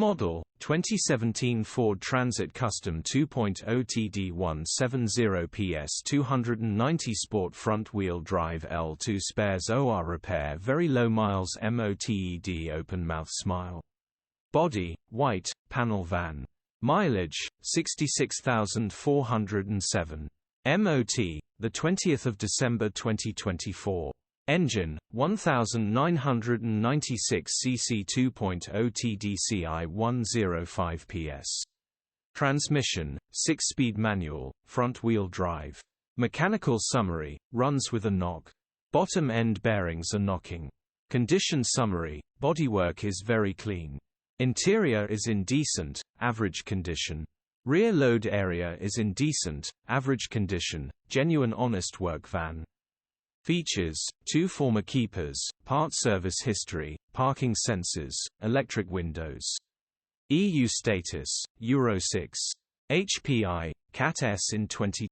Model, 2017 Ford Transit Custom 2.0TD 170PS 290 Sport Front-Wheel Drive L2 Spares OR Repair Very Low Miles MOTED Open Mouth Smile. Body, white, panel van. Mileage, 66,407. MOT, 20th of December 2024. Engine, 1996 cc 2.0 TDCI 105 PS. Transmission, 6-speed manual, front-wheel drive. Mechanical summary, runs with a knock. Bottom end bearings are knocking. Condition summary, bodywork is very clean. Interior is in decent, average condition. Rear load area is in decent, average condition, genuine honest work van. Features: 2 former keepers, part service history, parking sensors, electric windows. EU status, Euro 6. HPI, Cat S in 20